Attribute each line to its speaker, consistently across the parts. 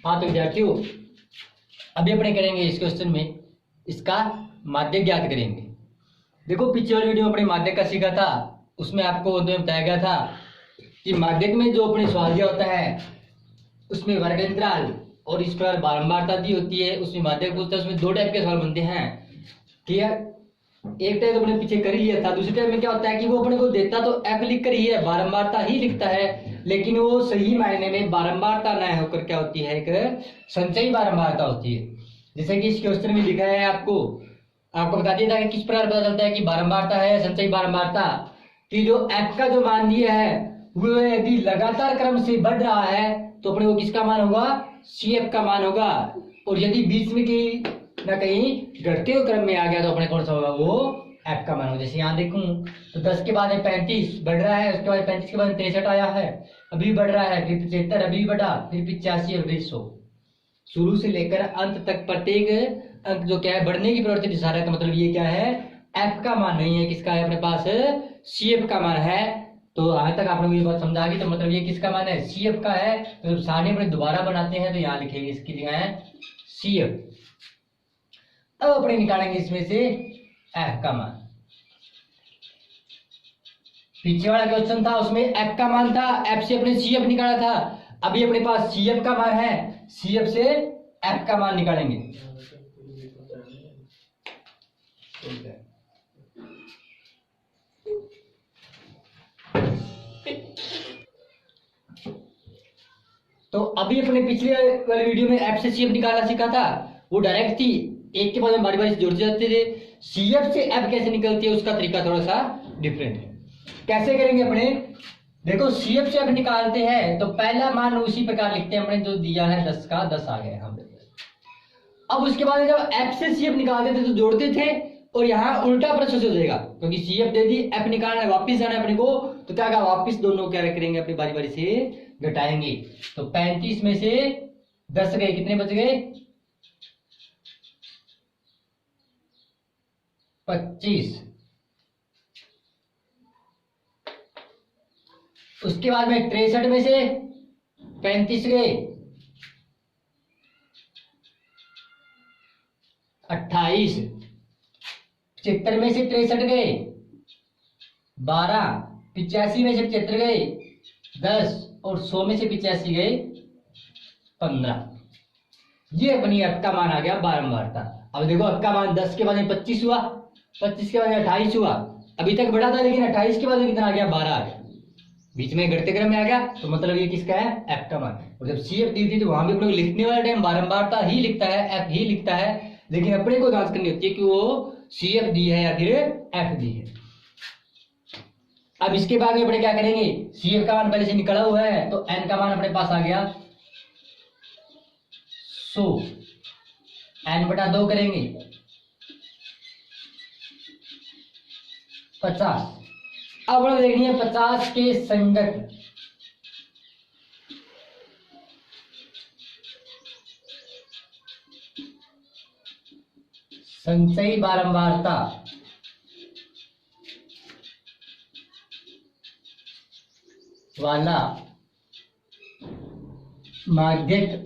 Speaker 1: हाँ तो विद्यार्थियों, अभी अपने करेंगे इस क्वेश्चन में इसका माध्यक ज्ञात करेंगे। देखो पिछले वाली वीडियो में अपने माध्यक का सीखा था, उसमें आपको बताया गया था कि माध्यक में जो अपने स्वाध्याय होता है उसमें वर्ग अंतराल और इस प्रकार बारंबारता दी होती है। उसमें माध्यक पूछता है, उसमें दो टाइप के सवाल बनते हैं। ठीक है, एक टाइप तो अपने पीछे कर ही लिया था, दूसरे टाइप में क्या होता है कि वो अपने को देता तो एफ लिख कर ही है, बारंबारता ही लिखता है, लेकिन वो सही मायने में बारंबारता न होकर क्या होती है, एक संचयी बारंबारता होती है। जैसे कि इस क्वेश्चन में दिखा है आपको बता दिया था कि किस प्रकार पता चलता है कि बारंबारता है संचयी बारंबारता, कि जो एफ का जो मान दिया है वो यदि लगातार क्रम से बढ़ रहा है तो अपने को किसका मान होगा, सी एफ का मान होगा, और यदि बीच में कहीं ना कहीं घटते हुए क्रम में आ गया तो अपने कौन सा होगा, वो एफ का मान होगा। जैसे यहाँ देखूं तो 10 के बाद 35 बढ़ रहा है, उसके बाद 35 के बाद 63 आया है, अभी बढ़ रहा है, फिर 75 अभी बढ़ा, फिर 85 और फिर 100। शुरू से लेकर अंत तक प्रत्येक अंक जो क्या है बढ़ने की प्रवृत्ति दिखा रहा है, तो मतलब ये क्या है, एफ का मान नहीं है, किसका है अपने पास, सी एफ का मान है। तो आज तक आपने ये बात समझा दी, तो मतलब ये किसका मान है, सी एफ का है। तो जब सारणी अपने दोबारा बनाते हैं तो यहाँ लिखेंगे इसकी जगह है सी एफ। अब अपने निकालेंगे इसमें से एफ का मान। पीछे वाला क्वेश्चन था उसमें एफ का मान था, एफ से अपने सी एफ निकाला था, अभी अपने पास सी एफ का मान है, सी एफ से एफ का मान निकालेंगे। तो अभी अपने पिछले वाले वीडियो में एफ से सी एफ निकालना सीखा था, वो डायरेक्ट थी, एक के बाद में बारी बारी से जुड़ जाते थे। सी एफ से एफ कैसे निकलती है उसका तरीका थोड़ा सा डिफरेंट है। कैसे करेंगे अपने, देखो सी एफ से एफ निकालते हैं तो पहला मान उसी प्रकार लिखते हैं, अपने जो दिया है 10 का 10 आ गया हम। अब उसके बाद जब एफ से सी एफ निकालते थे तो जोड़ते थे, और यहाँ उल्टा प्रोसेस हो जाएगा, क्योंकि सी एफ दे दी, एफ निकालना है, वापिस आना है अपने को, तो क्या कहा, वापिस दोनों क्या करेंगे, अपनी बारी बारी से घटाएंगे। तो 35 में से 10 गए, कितने बच गए, 25। उसके बाद में 63 में से 35 गए, 28। 75 में से 63 गए, 12। 85 में से 75 गए, 10, और 100 में से 85 गए, 15। ये अपनी एफ का मान आ गया बारंबारता। अब देखो एफ का मान 10 के बाद में 25 हुआ, 25 के बाद में 28 हुआ, अभी तक बढ़ा था, लेकिन 28 के बाद में कितना आ गया, 12 आ गया, बीच में घटते क्रम में आ गया, तो मतलब ये किसका है, एफ का मान। और जब सी एफ दी थी तो वहां भी अपने को लिखने वाले टाइम बारंबारता ही लिखता है, एफ ही लिखता है, लेकिन अपने को जांच करनी होती है कि वो सी एफ दी है या फिर एफ दी है। अब इसके बाद में अपने क्या करेंगे, सी एफ का मान पहले से निकला हुआ है, तो एन का मान अपने पास आ गया 100, एन बटा 2 करेंगे 50। अब हम देखनी है 50 के संगत, संचयी बारंबारता वाला माध्यक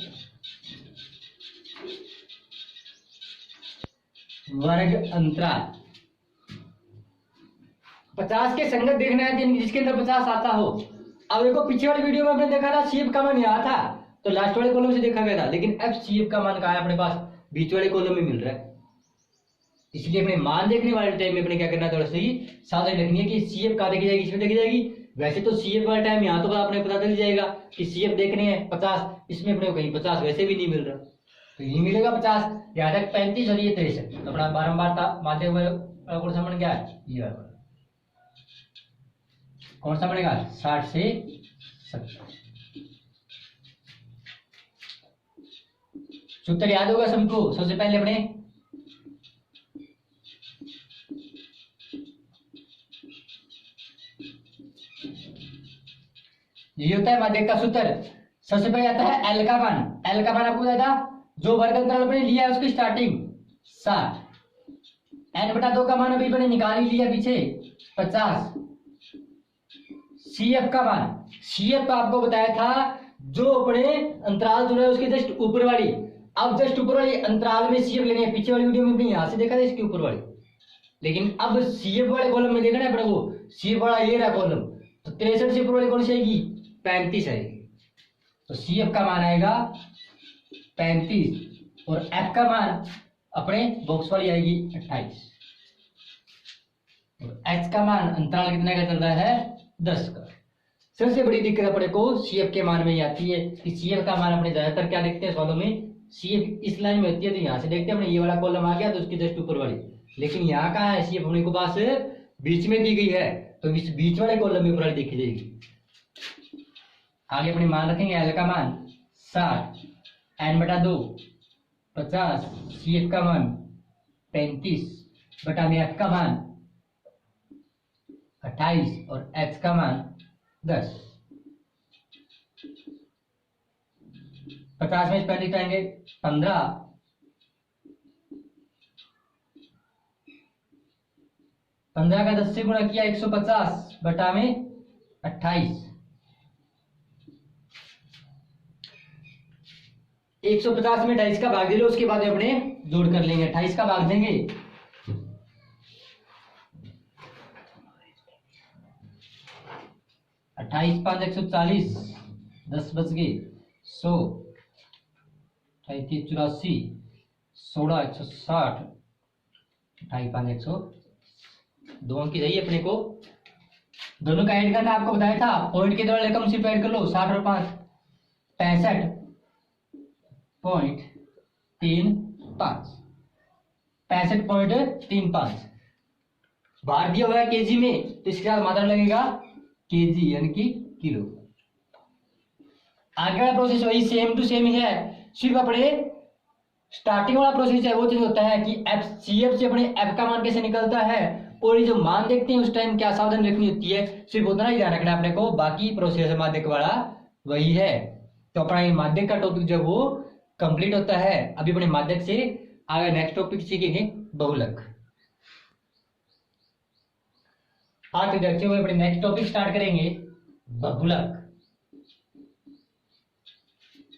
Speaker 1: वर्ग अंतराल। 50 के संगत देखना है जिसके अंदर 50 आता हो। अब देखो पीछे वाली वीडियो में हमने देखा था सी एफ का मान यहाँ था, तो लास्ट वाले कॉलम से देखा गया था, लेकिन एफ सी एफ का मान कहाँ है, अपने पास बीच वाले कॉलम में मिल रहा है। इसलिए अपने मान देखने वाले टाइम में अपने क्या करना है, थोड़ा सी सावधानी रखनी है कि सी एफ कहाँ देखी जाएगी, इसमें देखी जाएगी। वैसे तो सी एफ वाला टाइम यहाँ तो अपने पता चल जाएगा कि सी एफ देखने हैं 50, इसमें अपने को कहीं 50 वैसे भी नहीं मिल रहा, तो यही मिलेगा 50, यहाँ तक 35 और ये 63, तो अपना बारंबारता माध्यक कौन सा मान क्या है, ये वाला कौन सा बनेगा, 60 से 70। सूत्र याद होगा सबको। सबसे पहले अपने ये होता है माध्यक का सूत्र। सबसे पहले आता है एल का मान। एल का मान आपको बताया था, जो वर्ग अंतराल अपने लिया है उसकी स्टार्टिंग 60, एन बटा 2 का मान अभी अपने निकाल ही लिया पीछे 50, CF का मान, CF का आपको बताया था जो अपने अंतराल जुड़ा है उसके जस्ट ऊपर वाली, अब जस्ट ऊपर वाली अंतराल में CF लेनी है। पीछे वाली वीडियो में अपने यहां से देखा था इसके ऊपर वाली, लेकिन अब CF वाले कॉलम में देखना है अपने को, CF वाला ये रहा कॉलम, तो 63 से ऊपर वाली कौन सी आएगी, 35 आएगी। तो CF का मान आएगा 35 और F का मान अपने बॉक्स वाली आएगी 28 और H का मान अंतराल कितने का चल रहा है, 10 का। सबसे बड़ी दिक्कत अपने को CF के मान में ही आती है कि CF का मान अपने ज्यादातर क्या देखते हैं सवालों में, CF इस लाइन में होती है तो यहाँ से देखते हैं अपने ये वाला कॉलम आ गया तो उसकी जस्ट ऊपर वाली, लेकिन यहाँ कहाँ है CF अपने को पास बीच में दी गई है तो इस बीच वाले कॉलम में ऊपर वाली देखी जाएगी। आगे अपने मान रखेंगे L का मान 60, n/2 50, CF का मान 35 बटा में F का मान 28 और H का मान 10। 50 में 35 जाएंगे 15, 15 का 10 से गुणा किया 150 बटा में 28, 150 में 28 का भाग दे लो, उसके बाद अपने जोड़ कर लेंगे। 28 का भाग देंगे 28 5 140, 10 बच गए 100, 38 84, 16 160, 28 5 100, दो अंक की चाहिए अपने को। दोनों का ऐड करना आपको बताया था, पॉइंट के द्वारा रकम सिर्फ ऐड कर लो, 60 और 5 65.35, 65.35। बार दिया हुआ है केजी में तो इसके साथ मात्रा लगेगा केजी यानी कि किलो। आगे वाला प्रोसेस वही सेम टू सेम ही है, सिर्फ अपने स्टार्टिंग वाला प्रोसेस है वो चेंज होता है कि CF से अपने F का मान कैसे निकलता है और ये जो मान देखते हैं उस टाइम क्या सावधानी रखनी होती है, सिर्फ उतना ही ध्यान रखना है अपने को, बाकी प्रोसेस है माध्यक वाला वही है। तो अपना ये माध्यक का टॉपिक जब वो कंप्लीट होता है, अभी अपने माध्यक से आगे नेक्स्ट टॉपिक सीखेंगे बहुलक। आज देखते हुए अपने नेक्स्ट टॉपिक स्टार्ट करेंगे बहुलक।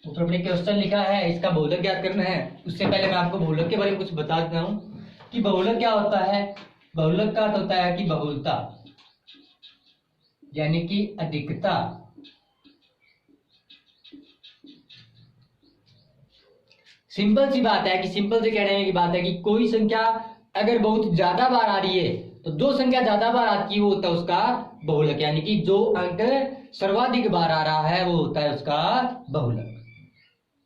Speaker 1: ऊपर अपने क्वेश्चन लिखा है, इसका बहुलक ज्ञात करना है। उससे पहले मैं आपको बहुलक के बारे में कुछ बता देता हूं कि बहुलक क्या होता है। बहुलक का अर्थ होता है कि बहुलता यानी कि अधिकता। सिंपल सी बात है कि सिंपल से कहने की बात है कि कोई संख्या अगर बहुत ज्यादा बार आ रही है तो जो संख्या ज्यादा बार आती है वो होता है उसका बहुलक, यानी कि जो अंक सर्वाधिक बार आ रहा है वो होता है उसका बहुलक।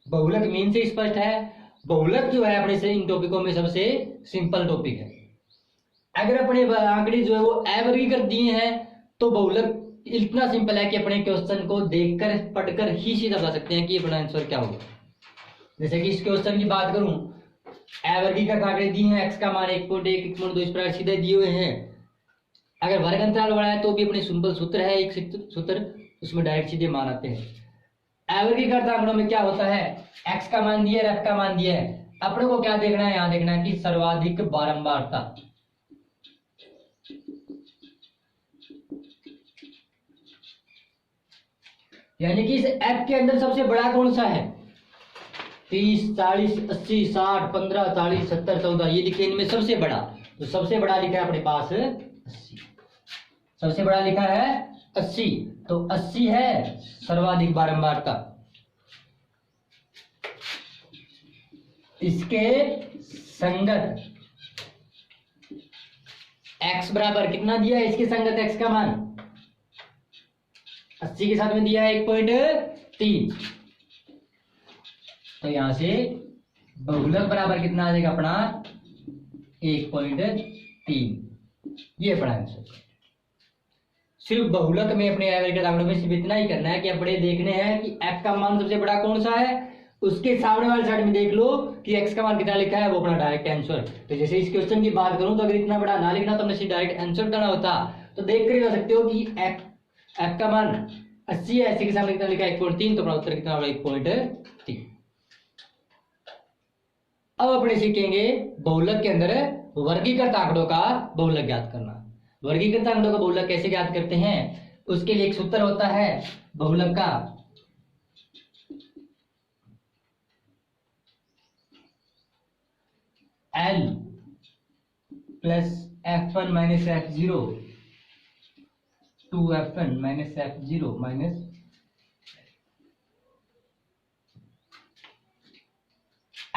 Speaker 1: बहुलक मीन से स्पष्ट है। बहुलक जो है अपने से इन टॉपिकों में सबसे सिंपल टॉपिक है। अगर अपने आंकड़े जो है वो अवर्गीकृत दिए हैं तो बहुलक इतना सिंपल है कि अपने क्वेश्चन को देखकर पढ़कर ही सीधा बता सकते हैं कि अपना आंसर क्या होगा। जैसे कि इस क्वेश्चन की बात करूं, अवर्गीकृत आंकड़े दिए हैं, x का मान 1.1 1.2 इस प्रकार सीधे दिए हुए हैं। अगर वर्ग अंतराल बड़ा है तो भी अपने सिंपल सूत्र है, एक सूत्र, उसमें डायरेक्ट सीधे मान आते हैं। अवर्गीकृत आंकड़ों में क्या होता है, x का मान दिया है, f का मान दिया है, अपने को क्या देखना है, यहां देखना है कि सर्वाधिक बारंबारता। यानी कि इस f के अंदर सबसे बड़ा कौन सा है, 30 40 80 60 15 40 70 14 ये लिखे इनमें सबसे बड़ा, तो सबसे बड़ा लिखा है अपने पास 80, सबसे बड़ा लिखा है 80, तो 80 है सर्वाधिक बारंबारता। इसके संगत x बराबर कितना दिया है, इसके संगत x का मान 80 के साथ में दिया है 1.3, तो यहां से बहुलक बराबर कितना आ जाएगा अपना 1.3। ये अपना आंसर। सिर्फ बहुलक में अपने अवर्गीकृत आंकड़ों में सिर्फ इतना ही करना है कि अपने देखने हैं कि f का मान सबसे बड़ा कौन सा है, उसके सामने वाले साइड में देख लो कि x का मान कितना लिखा है, वो अपना डायरेक्ट आंसर। तो जैसे इस क्वेश्चन की बात करूं तो अगर इतना बड़ा ना लिखना तो हमने डायरेक्ट आंसर करना होता, तो देख कर ही जा सकते हो कि f का मान 80 है, 80 के सामने कितना लिखा है 1.3, तो अपना उत्तर कितना होगा 1.3। अब अपने सीखेंगे बहुलक के अंदर वर्गीकृत आंकड़ों का बहुलक ज्ञात करना। वर्गीकृत आंकड़ों का बहुलक कैसे ज्ञात करते हैं उसके लिए एक सूत्र होता है बहुलक का, L plus F1 minus F0 2F1 minus F0 minus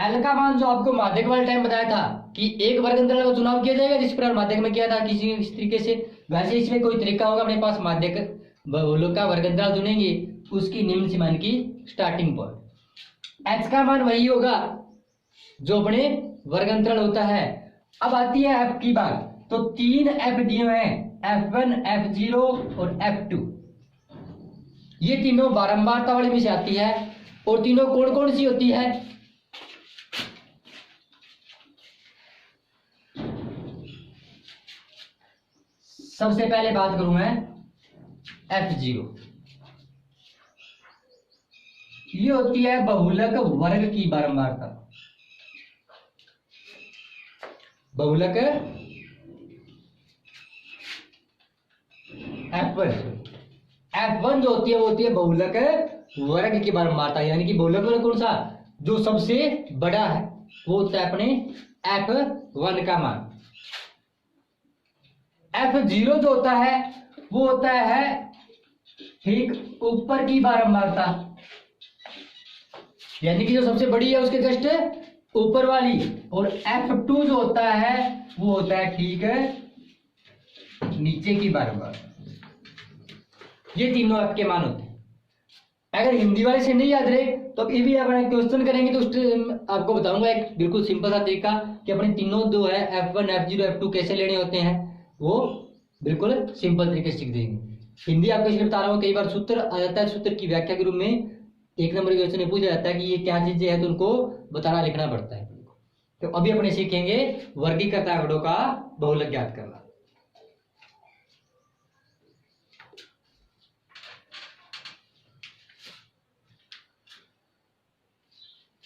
Speaker 1: L का मान जो आपको माध्यक वाले टाइम बताया था कि एक वर्ग अंतराल का चुनाव किया जाएगा, जिस प्रकार माध्यक में किया था किसी इस तरीके से, वैसे इसमें कोई तरीका होगा अपने पास माध्यक बहुलक का वर्ग अंतराल चुनेंगे, उसकी निम्न सीमा की स्टार्टिंग पॉइंट h का मान वही होगा जो अपने वर्ग अंतराल होता है। अब आती है f की बात, तो 3 f दिए हुए हैं, f1 f0 और f2, ये तीनों बारंबारता वाले में से आती है। और तीनों कौन कौन सी होती है? सबसे पहले बात करूं मैं f0, ये होती है बहुलक वर्ग की बारंबारता। बहुलक F1 जो होती है वो होती है बहुलक वर्ग की बारंबारता, यानी कि बहुलक वर्ग कौन सा, जो सबसे बड़ा है वो होता है अपने F1 का मान। F0 जो होता है वो होता है ठीक ऊपर की बारंबारता, यानी कि जो सबसे बड़ी है उसके जस्ट ऊपर वाली। और F2 जो होता है वो होता है ठीक है नीचे की बारंबारता। ये तीनों f के मान होते हैं। अगर हिंदी वाले से नहीं याद रहे तो अब ये भी अपना क्वेश्चन करेंगे तो आपको बताऊंगा एक बिल्कुल सिंपल सा तरीका कि अपने तीनों जो है F1 F0 F2 कैसे लेने होते हैं, वो बिल्कुल सिंपल तरीके से सीख देंगे। हिंदी आपको इसलिए बता रहा हूँ, कई बार सूत्र आ जाता है, सूत्र की व्याख्या के रूप में एक नंबर क्वेश्चन में पूछा जाता है कि ये क्या चीजें है, तो उनको बताना लिखना पड़ता है। तो अभी अपने सीखेंगे वर्गीकृत आंकड़ों का बहुलक ज्ञात करना।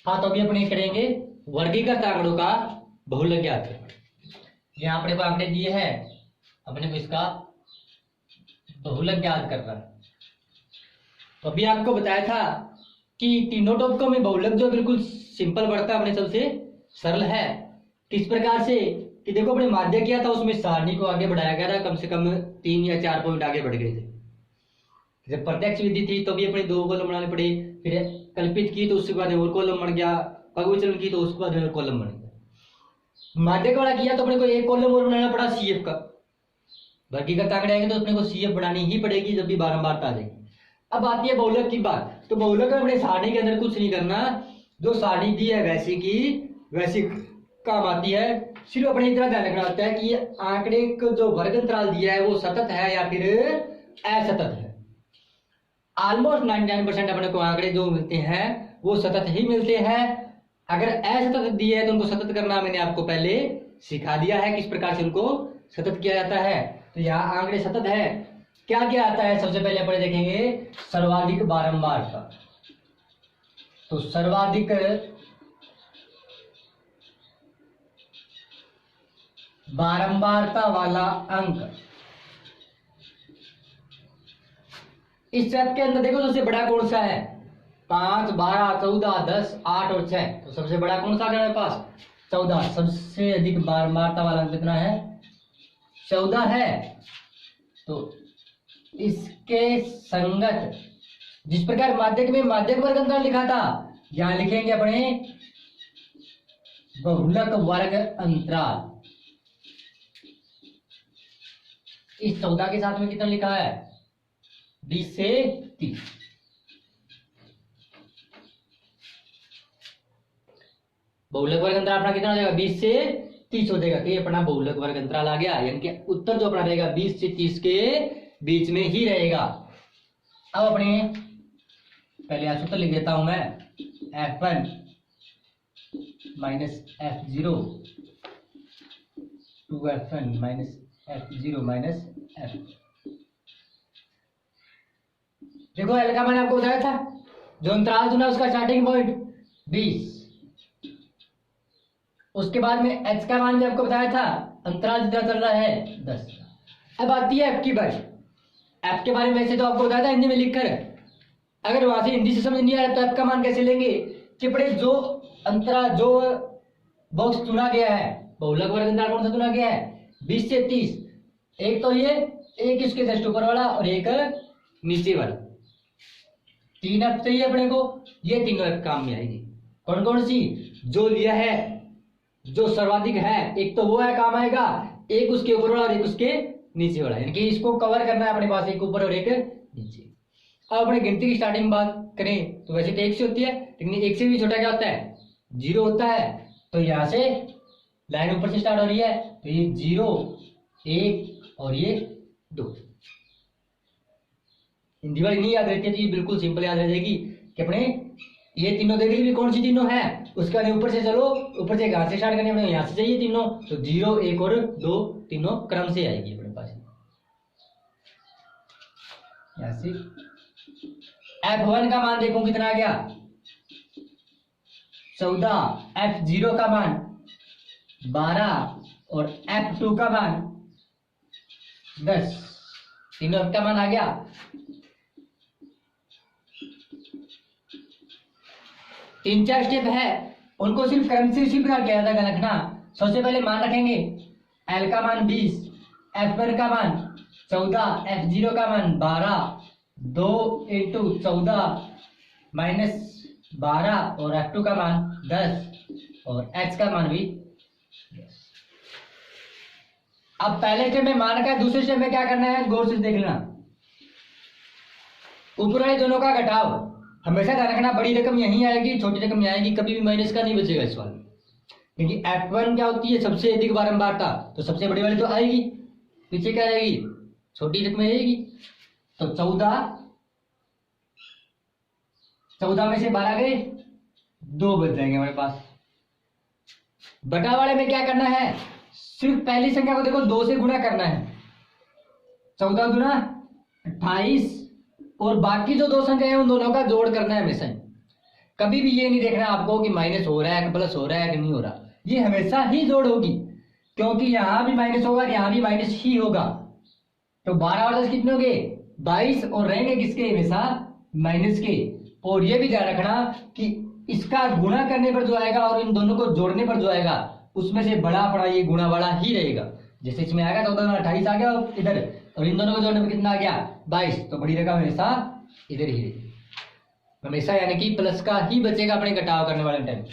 Speaker 1: हाँ, तो अभी अपने करेंगे वर्गीकृत आंकड़ों का बहुलक ज्ञात करना। यहाँ अपने को आंकड़े दिए हैं, अपने को इसका बहुलक ज्ञात करना। तो अभी आपको बताया था कि तीनों टॉपिकों में बहुलक जो बिल्कुल सिंपल पड़ता है, अपने सबसे सरल है। किस प्रकार से कि देखो अपने माध्य किया था उसमें सारणी को आगे बढ़ाया गया था, कम से कम 3 या 4 पॉइंट आगे बढ़ गए थे। जब प्रत्यक्ष विधि थी तो भी अपने 2 कॉलम बनाने पड़े, फिर कल्पित की तो उसके बाद और कॉलम बन गया, पगविचलन की तो उसके बाद और कॉलम बन गया। माध्यक वाला किया तो अपने को एक कॉलम और बनाना पड़ा CF का। वर्गीकृत आंकड़े आएंगे तो अपने को CF बनानी ही पड़ेगी जब भी बारंबारता आ जाएगी। अब आती है बहुलक की बात। तो बहुलक में अपने सारणी के अंदर कुछ नहीं करना, जो सारणी दी है वैसी की वैसी काम आती है। सिर्फ अपने इतना ध्यान रखना होता है कि आंकड़े को जो वर्ग अंतराल दिया है वो सतत है या फिर असतत है। ऑलमोस्ट 99% अपने को आंकड़े जो मिलते हैं वो सतत ही मिलते हैं। अगर असतत दिए है तो उनको सतत करना मैंने आपको पहले सिखा दिया है, किस प्रकार से उनको सतत किया जाता है। तो यहाँ आंकड़े सतत है, क्या क्या आता है सबसे पहले अपने देखेंगे सर्वाधिक बारंबारता। तो सर्वाधिक बारंबारता वाला अंक, इस सेट के अंदर देखो सबसे बड़ा कौन सा है, 5 12 14 10 8 और 6। तो सबसे बड़ा कौन सा है हमारे पास 14। सबसे अधिक बारंबारता वाला अंक कितना है 14 है। तो इसके संगत जिस प्रकार माध्यक में माध्यक वर्ग अंतराल लिखा था, यहां लिखेंगे अपने बहुलक वर्ग अंतराल। इस 14 के साथ में कितना लिखा है 20 से 30। बहुलक वर्ग अंतराल अपना कितना हो जाएगा 20 से 30 हो जाएगा। तो ये अपना बहुलक वर्ग अंतराल आ गया, यानी कि उत्तर जो अपना रहेगा 20 से 30 के बीच में ही रहेगा। अब अपने पहले सूत्र लिख देता हूं मैं, F1 minus F0 2F1 minus F0 minus F। देखो L का मैंने आपको बताया था, जो अंतराल चुना उसका स्टार्टिंग पॉइंट 20, उसके बाद में H का मान भी आपको बताया था, अंतराल जितना चल रहा है 10। अब आती है F की बात। एफ के बारे में वैसे तो आपको बताया था हिंदी में लिखकर, अगर वहां से हिंदी से समझ नहीं आ रहा तो एफ का मान कैसे लेंगे कि बड़े जो जो बॉक्स चुना गया है, बहुलक वर्ग अंतराल कौन सा चुना गया है 20 से 30, एक तो ये, एक इसके जस्ट ऊपर वाला और एक नीचे वाला, 3 एफ चाहिए अपने को, ये तीनों एफ काम में आएगी। कौन कौन सी, जो लिया है जो सर्वाधिक है, एक तो वो है काम आएगा, एक उसके ऊपर वाला और एक उसके नीचे वाला, यानी कि इसको कवर करना है अपने पास, एक ऊपर और एक नीचे। अब अपने गिनती की स्टार्टिंग में बात करें तो वैसे तो 1 से होती है, लेकिन 1 से भी छोटा क्या होता है 0 होता है। तो यहां से लाइन ऊपर से स्टार्ट हो रही है, तो ये 0 1 और ये 2। हिंदी वाली नहीं याद रहती है तो ये बिल्कुल सिंपल याद रह जाएगी कि अपने ये तीनों देख ली कौन सी तीनों है, उसके बाद ऊपर से चलो, ऊपर से कहां से स्टार्ट करनी है, यहां से चाहिए तीनों, तो 0 1 और 2 तीनों क्रम से आएगी अपने पास। यहां से F1 का मान देखो कितना आ गया 14, F0 का मान 12 और F2 का मान 10, तीनों का मान आ गया। तीन चार स्टेप है, उनको सिर्फ क्रम से इसी प्रकार किया जाता है रखना। सबसे पहले मान रखेंगे L का मान 20, F1 का मान 14, F0 का मान 12, 2 इंटू 14 माइनस 12 और F2 का मान 10 और H का मान भी 10। अब पहले स्टेप में मान रखा है, दूसरे स्टेप में क्या करना है गौर से देख लेना। ऊपर वाले दोनों का घटाव हमेशा ध्यान रखना, बड़ी रकम यहीं आएगी छोटी रकम यहीं आएगी, कभी भी माइनस का नहीं बचेगा इस वाले में, क्योंकि F1 क्या होती है सबसे अधिक बारंबारता, तो सबसे बड़ी वाली तो आएगी, पीछे क्या रहेगी छोटी रकम रहेगी। तो 14 में से 12 गए, 2 बच जाएंगे हमारे पास। बटा वाले में क्या करना है, सिर्फ पहली संख्या को देखो 2 से गुणा करना है, 14 गुना 28 और बाकी जो 2 संख्या है उन दोनों का जोड़ करना है हमेशा। कभी भी ये नहीं देखना आपको कि माइनस हो रहा है कि प्लस हो रहा है कि नहीं हो रहा, ये हमेशा ही जोड़ होगी, क्योंकि यहां भी माइनस होगा यहां भी माइनस ही होगा। तो 12 और 10 कितने हो गए 22 और रहेंगे किसके हमेशा माइनस के। और ये भी ध्यान रखना कि इसका गुणा करने पर जो आएगा और इन दोनों को जोड़ने पर जो आएगा उसमें से बड़ा पड़ा ये गुणा वाला ही रहेगा। जैसे इसमें आएगा 14 28 आ गया इधर, और इन दोनों को जोड़ने पर कितना आ गया 22, तो बड़ी रकम हमेशा इधर ही रहेगी हमेशा, यानी कि प्लस का ही बचेगा अपने घटाव करने वाले टाइम।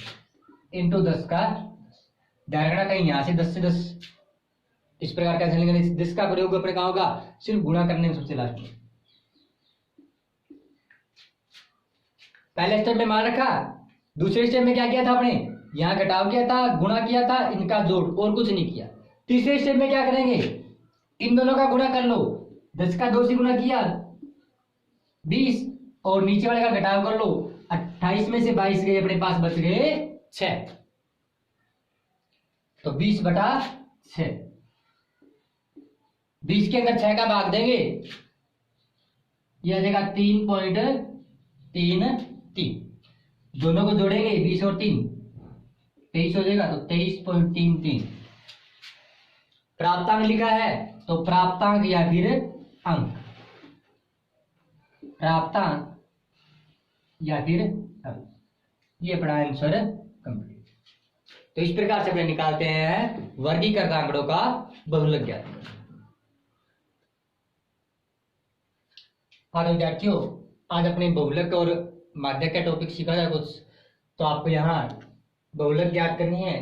Speaker 1: इंटू 10 का ध्यान रखना, कहीं यहाँ से 10 से 10 इस प्रकार का चलेंगे, 10 का प्रयोग अपने कहा होगा सिर्फ गुणा करने में सबसे लास्ट में। पहले स्टेप में मान रखा, दूसरे स्टेप में क्या किया था आपने, यहाँ घटाव किया था गुणा किया था इनका जोड़ और कुछ नहीं किया। तीसरे स्टेप में क्या करेंगे, इन दोनों का गुणा कर लो, 10 का 2 से गुणा किया 20 और नीचे वाले का घटाव कर लो, 28 में से 22 गए अपने पास बच गए 6, तो 20 बटा 6, 20 के अंदर 6 का भाग देंगे, यह आ जाएगा 3.33, दोनों को जोड़ेंगे 20 और 3 23 हो जाएगा, तो 23.33 प्राप्तांक लिखा है, तो प्राप्तांक या फिर अंक, प्राप्तांक या फिर अंक, ये पड़ा आंसर कंप्लीट। तो इस प्रकार से अपने निकालते हैं वर्गीकृत आंकड़ों का बहुलक ज्ञात। हाँ विद्यार्थियों, आज अपने बहुलक और माध्यक का टॉपिक सीखा था कुछ, तो आपको यहाँ बहुलक ज्ञात करनी है,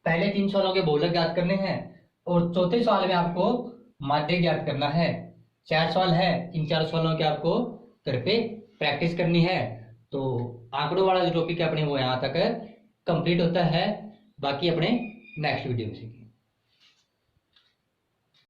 Speaker 1: पहले 3 सवालों के बहुलक ज्ञात करने हैं और चौथे सवाल में आपको माध्यक ज्ञात करना है। 4 सवाल है, इन 4 सवालों के आपको घर पे प्रैक्टिस करनी है। तो आंकड़ों वाला जो टॉपिक है अपने वो यहाँ तक कंप्लीट होता है, बाकी अपने नेक्स्ट वीडियो में सीखेंगे।